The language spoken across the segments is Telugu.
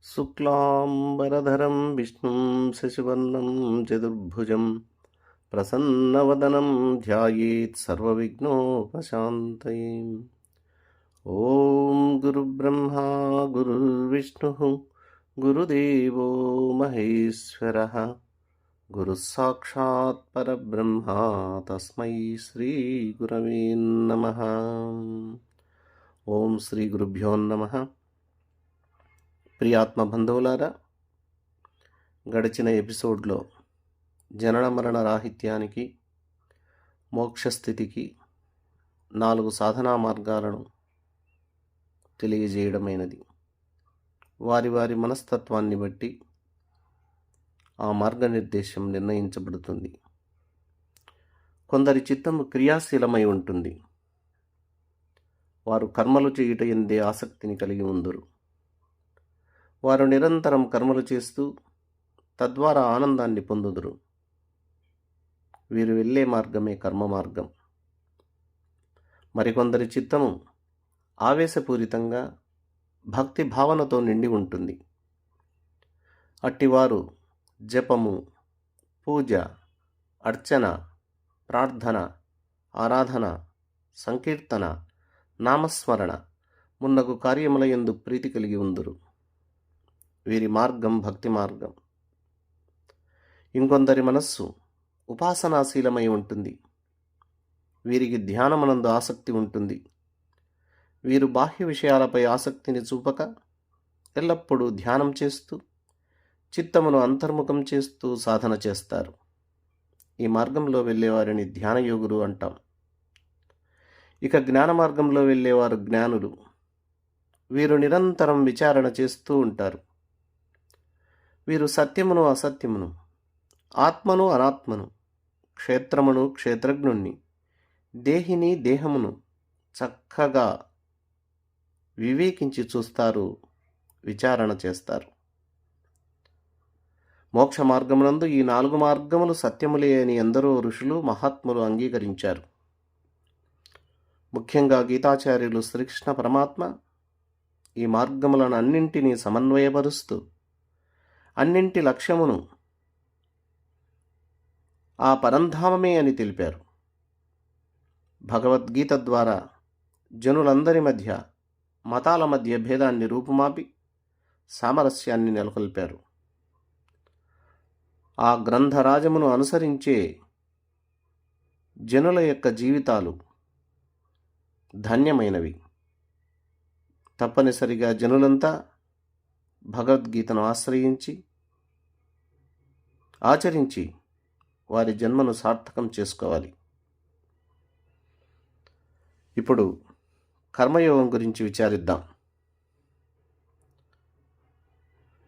శుక్లాంబరధరం విష్ణుం శశివర్ణం చతుర్భుజం ప్రసన్నవదనం ధ్యాయేత్ సర్వవిఘ్నోపశాంతయే. ఓం గురుబ్రహ్మా గురుర్విష్ణుః గురుదేవో మహేశ్వరః గురుస్సాక్షాత్ పరబ్రహ్మ తస్మై శ్రీ గురవే నమః. ఓం శ్రీ గురుభ్యో నమః. ప్రియాత్మ బంధువులారా, గడిచిన ఎపిసోడ్లో జనన మరణ రాహిత్యానికి, మోక్షస్థితికి 4 సాధనా మార్గాలను తెలియజేయడమైనది. వారి వారి మనస్తత్వాన్ని బట్టి ఆ మార్గనిర్దేశం నిర్ణయించబడుతుంది. కొందరి చిత్తము క్రియాశీలమై ఉంటుంది. వారు కర్మలు చేయుట యందే ఆసక్తిని కలిగి ఉందురు. వారు నిరంతరం కర్మలు చేస్తూ తద్వారా ఆనందాన్ని పొందుదురు. వీరు వెళ్ళే మార్గమే కర్మ మార్గం. మరికొందరి చిత్తము ఆవేశపూరితంగా భక్తి భావనతో నిండి ఉంటుంది. అట్టివారు జపము, పూజ, అర్చన, ప్రార్థన, ఆరాధన, సంకీర్తన, నామస్మరణ మున్నగు కార్యముల యందు ప్రీతి కలిగి ఉందురు. వీరి మార్గం భక్తి మార్గం. ఇంకొందరి మనస్సు ఉపాసనాశీలమై ఉంటుంది. వీరికి ధ్యానమునందు ఆసక్తి ఉంటుంది. వీరు బాహ్య విషయాలపై ఆసక్తిని చూపక ఎల్లప్పుడూ ధ్యానం చేస్తూ చిత్తమును అంతర్ముఖం చేస్తూ సాధన చేస్తారు. ఈ మార్గంలో వెళ్ళేవారిని ధ్యానయోగులు అంటాం. ఇక జ్ఞాన మార్గంలో వెళ్ళేవారు జ్ఞానులు. వీరు నిరంతరం విచారణ చేస్తూ ఉంటారు. వీరు సత్యమును అసత్యమును, ఆత్మను అనాత్మను, క్షేత్రమును క్షేత్రజ్ఞుణ్ణి, దేహిని దేహమును చక్కగా వివేకించి చూస్తారు, విచారణ చేస్తారు. మోక్ష మార్గమునందు ఈ 4 మార్గములు సత్యములే అని ఎందరో ఋషులు మహాత్ములు అంగీకరించారు. ముఖ్యంగా గీతాచార్యులు శ్రీకృష్ణ పరమాత్మ ఈ మార్గములను అన్నింటినీ సమన్వయపరుస్తూ అన్నింటి లక్ష్యమును ఆ పరంధామమే అని తెలిపారు. భగవద్గీత ద్వారా జనులందరి మధ్య, మతాల మధ్య భేదాన్ని రూపుమాపి సామరస్యాన్ని నెలకొల్పారు. ఆ గ్రంథరాజమును అనుసరించే జనుల యొక్క జీవితాలు ధన్యమైనవి. తప్పనిసరిగా జనులంతా భగవద్గీతను ఆశ్రయించి ఆచరించి వారి జన్మను సార్థకం చేసుకోవాలి. ఇప్పుడు కర్మయోగం గురించి విచారిద్దాం.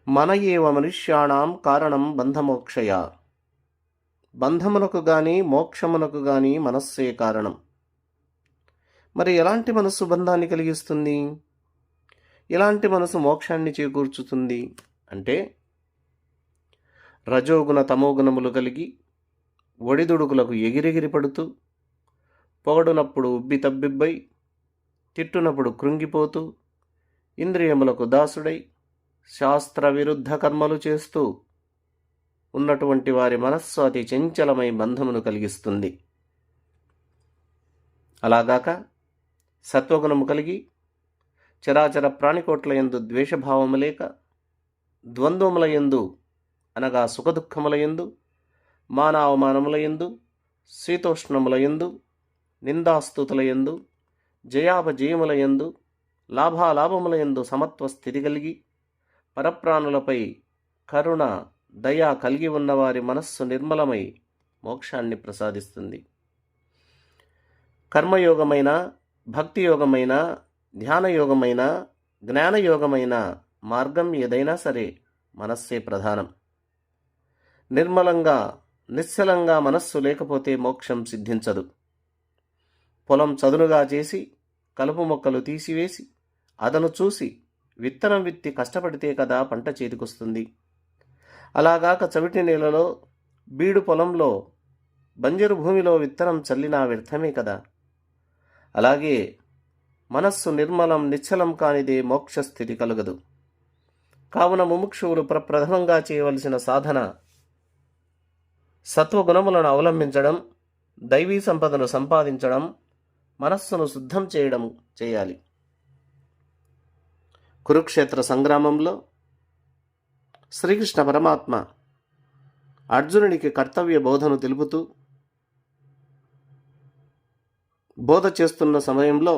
మన ఏవ మనుష్యాణం కారణం బంధమోక్షయ. బంధమునకు గాని మోక్షమునకు గాని మనస్సే కారణం. మరి ఎలాంటి మనస్సు బంధాన్ని కలిగిస్తుంది? ఎలాంటి మనసు మోక్షాన్ని చేకూర్చుతుంది అంటే, రజోగుణ తమోగుణములు కలిగి ఒడిదుడుకులకు ఎగిరెగిరి పడుతూ, పొగడునప్పుడు ఉబ్బి తబ్బిబ్బై, తిట్టునప్పుడు కృంగిపోతూ, ఇంద్రియములకు దాసుడై శాస్త్ర విరుద్ధ కర్మలు చేస్తూ ఉన్నటువంటి వారి మనస్సు అతి చంచలమై బంధమును కలిగిస్తుంది. అలాగాక సత్వగుణము కలిగి చరాచర ప్రాణికోట్ల యందు ద్వేషభావము లేక, ద్వంద్వముల యందు అనగా సుఖదుఖముల యందు, మానావమానముల యందు, శీతోష్ణముల యందు, నిందాస్తుతుల యందు, జయాపజయముల యందు, లాభాలాభముల యందు సమత్వ స్థితి కలిగి పరప్రాణులపై కరుణ, దయ కలిగి ఉన్నవారి మనస్సు నిర్మలమై మోక్షాన్ని ప్రసాదిస్తుంది. కర్మయోగమైన, భక్తియోగమైన, ధ్యానయోగమైన, జ్ఞానయోగమైన మార్గం ఏదైనా సరే మనస్సే ప్రధానం. నిర్మలంగా, నిశ్చలంగా మనస్సు లేకపోతే మోక్షం సిద్ధించదు. పొలం చదునుగా చేసి, కలుపు మొక్కలు తీసివేసి, అదను చూసి, విత్తనం విత్తి కష్టపడితే కదా పంట చేతికొస్తుంది. అలాగాక చవిటి నేలలో, బీడు పొలంలో బంజరు భూమిలో విత్తనం చల్లినా వ్యర్థమే కదా. అలాగే మనస్సు నిర్మలం నిశ్చలం కానిదే మోక్షస్థితి కలుగదు. కావున ముముక్షువులు ప్రప్రథమంగా చేయవలసిన సాధన సత్వగుణములను అవలంబించడం, దైవీ సంపదను సంపాదించడం, మనస్సును శుద్ధం చేయడం చేయాలి. కురుక్షేత్ర సంగ్రామంలో శ్రీకృష్ణ పరమాత్మ అర్జునునికి కర్తవ్య బోధను తెలుపుతూ బోధ చేస్తున్న సమయంలో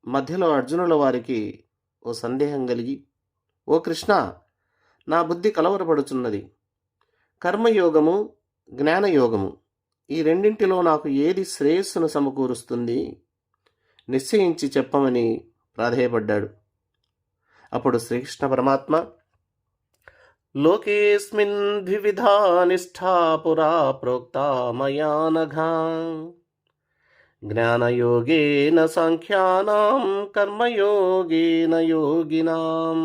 మధ్యలో అర్జునుల వారికి ఓ సందేహం కలిగి, ఓ కృష్ణ, నా బుద్ధి కలవరపడుచున్నది. కర్మయోగము, జ్ఞానయోగము ఈ రెండింటిలో నాకు ఏది శ్రేయస్సును సమకూరుస్తుంది నిశ్చయించి చెప్పమని ప్రాధేయపడ్డాడు. అప్పుడు శ్రీకృష్ణ పరమాత్మ, లోకేస్మిన్ ద్వివిధా నిష్ఠా పురా ప్రోక్తా మయా నఘా జ్ఞానయోగేన సాంఖ్యానాం కర్మయోగేన యోగినాం.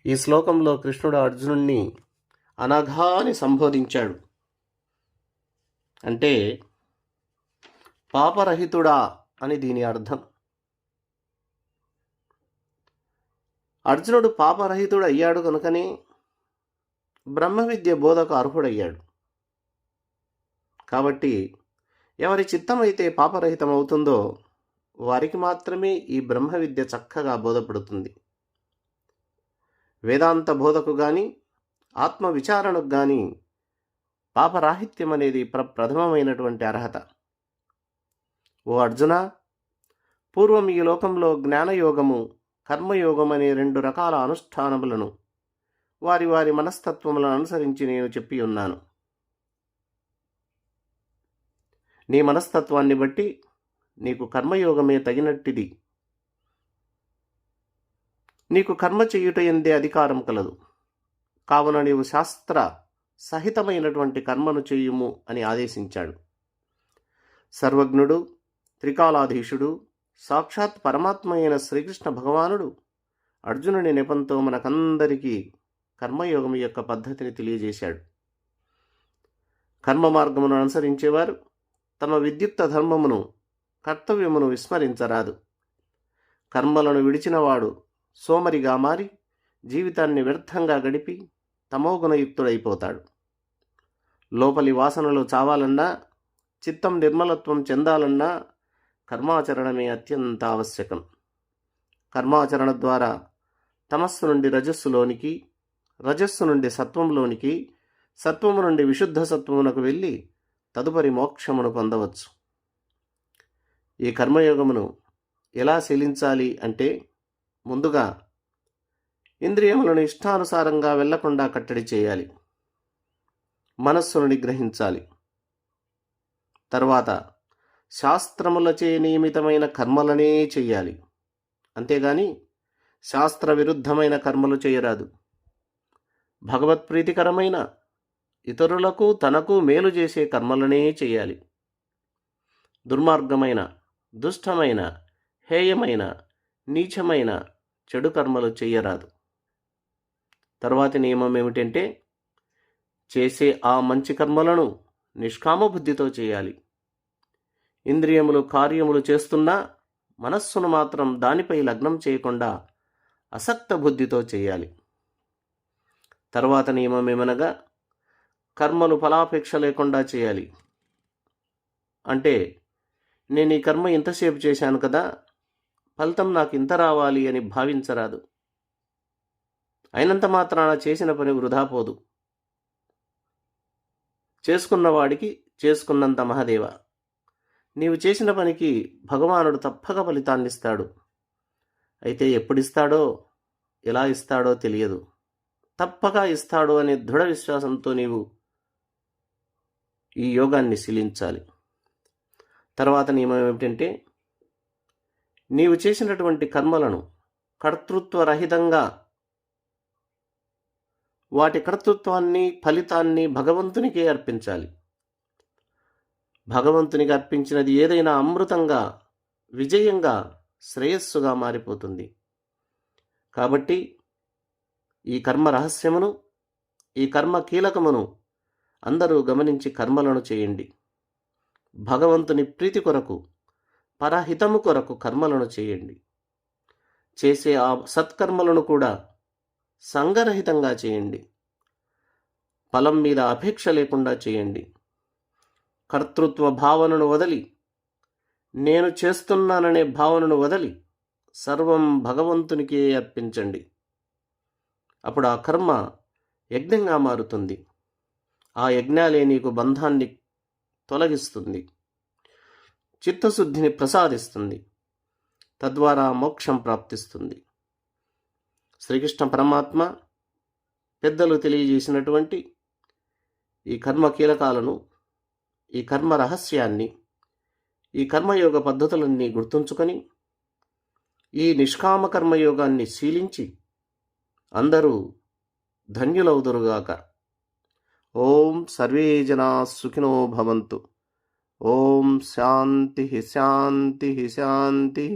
ఈ శ్లోకంలో కృష్ణుడు అర్జునుణ్ణి అనఘా అని సంబోధించాడు. అంటే పాపరహితుడా అని దీని అర్థం. అర్జునుడు పాపరహితుడు అయ్యాడు కనుకనే బ్రహ్మ విద్య బోధకు అర్హుడయ్యాడు. కాబట్టి ఎవరి చిత్తమైతే పాపరహితం అవుతుందో వారికి మాత్రమే ఈ బ్రహ్మ విద్య చక్కగా బోధపడుతుంది. వేదాంత బోధకు గాని ఆత్మ విచారణకు గాని పాపరాహిత్యం అనేది ప్రథమమైనటువంటి అర్హత. ఓ అర్జున, పూర్వం ఈ లోకంలో జ్ఞానయోగము, కర్మయోగం అనే 2 రకాల అనుష్ఠానములను వారి వారి మనస్తత్వములను అనుసరించి నేను చెప్పి ఉన్నాను. నీ మనస్తత్వాన్ని బట్టి నీకు కర్మయోగమే తగినట్టిది. నీకు కర్మ చేయుట ఎందే అధికారం కలదు. కావున నీవు శాస్త్ర సహితమైనటువంటి కర్మను చేయుము అని ఆదేశించాడు. సర్వజ్ఞుడు, త్రికాలాధీశుడు, సాక్షాత్ పరమాత్మ అయిన శ్రీకృష్ణ భగవానుడు అర్జునుని నెపంతో మనకందరికీ కర్మయోగం యొక్క పద్ధతిని తెలియజేశాడు. కర్మ మార్గమును అనుసరించేవారు తమ విద్యుక్త ధర్మమును, కర్తవ్యమును విస్మరించరాదు. కర్మలను విడిచినవాడు సోమరిగా మారి జీవితాన్ని వ్యర్థంగా గడిపి తమోగుణయుక్తుడైపోతాడు. లోపలి వాసనలు చావాలన్నా, చిత్తం నిర్మలత్వం చెందాలన్నా కర్మాచరణమే అత్యంత ఆవశ్యకం. కర్మాచరణ ద్వారా తమస్సు నుండి రజస్సులోనికి, రజస్సు నుండి సత్వంలోనికి, సత్వము నుండి విశుద్ధ సత్వమునకు వెళ్ళి తదుపరి మోక్షమును పొందవచ్చు. ఈ కర్మయోగమును ఎలా శీలించాలి అంటే, ముందుగా ఇంద్రియములను ఇష్టానుసారంగా వెళ్లకుండా కట్టడి చేయాలి. మనస్సును నిగ్రహించాలి. తర్వాత శాస్త్రములచే నియమితమైన కర్మలనే చెయ్యాలి. అంతేగాని శాస్త్ర విరుద్ధమైన కర్మలు చేయరాదు. భగవత్ప్రీతికరమైన, ఇతరులకు తనకు మేలు చేసే కర్మలనే చేయాలి. దుర్మార్గమైన, దుష్టమైన, హేయమైన, నీచమైన చెడు కర్మలు చెయ్యరాదు. తరువాతి నియమం ఏమిటంటే, చేసే ఆ మంచి కర్మలను నిష్కామ బుద్ధితో చేయాలి. ఇంద్రియములు కార్యములు చేస్తున్నా మనస్సును మాత్రం దానిపై లగ్నం చేయకుండా అసక్త బుద్ధితో చేయాలి. తరువాత నియమం ఏమనగా, కర్మలు ఫలాపేక్ష లేకుండా చేయాలి. అంటే నేను ఈ కర్మ ఇంతసేపు చేశాను కదా, ఫలితం నాకు ఇంత రావాలి అని భావించరాదు. అయినంత మాత్రాన చేసిన పని వృధా పోదు. చేసుకున్నవాడికి చేసుకున్నంత మహదేవ. నీవు చేసిన పనికి భగవానుడు తప్పక ఫలితాన్నిస్తాడు. అయితే ఎప్పుడిస్తాడో, ఎలా ఇస్తాడో తెలియదు. తప్పక ఇస్తాడు అనే దృఢ విశ్వాసంతో నీవు ఈ యోగాన్ని శీలించాలి. తర్వాత నియమం ఏమిటంటే, నీవు చేసినటువంటి కర్మలను కర్తృత్వరహితంగా, వాటి కర్తృత్వాన్ని, ఫలితాన్ని భగవంతునికే అర్పించాలి. భగవంతునికి అర్పించినది ఏదైనా అమృతంగా, విజయంగా, శ్రేయస్సుగా మారిపోతుంది. కాబట్టి ఈ కర్మ రహస్యమును, ఈ కర్మ కీలకమును అందరూ గమనించి కర్మలను చేయండి. భగవంతుని ప్రీతి కొరకు, పరహితము కొరకు కర్మలను చేయండి. చేసే ఆ సత్కర్మలను కూడా సంగరహితంగా చేయండి. ఫలం మీద అపేక్ష లేకుండా చేయండి. కర్తృత్వ భావనను వదలి, నేను చేస్తున్నాననే భావనను వదలి సర్వం భగవంతునికే అర్పించండి. అప్పుడు ఆ కర్మ యజ్ఞంగా మారుతుంది. ఆ యజ్ఞాలే నీకు బంధాన్ని తొలగిస్తుంది, చిత్తశుద్ధిని ప్రసాదిస్తుంది, తద్వారా మోక్షం ప్రాప్తిస్తుంది. శ్రీకృష్ణ పరమాత్మ పెద్దలు తెలియజేసినటువంటి ఈ కర్మ కీలకాలను, ఈ కర్మ రహస్యాన్ని, ఈ కర్మయోగ పద్ధతులన్నీ గుర్తుంచుకొని ఈ నిష్కామ కర్మయోగాన్ని శీలించి అందరూ ధన్యులవుదురుగాక. ఓం సర్వే జనా సుఖినో భవంతు. ఓం శాంతి శాంతి శాంతి.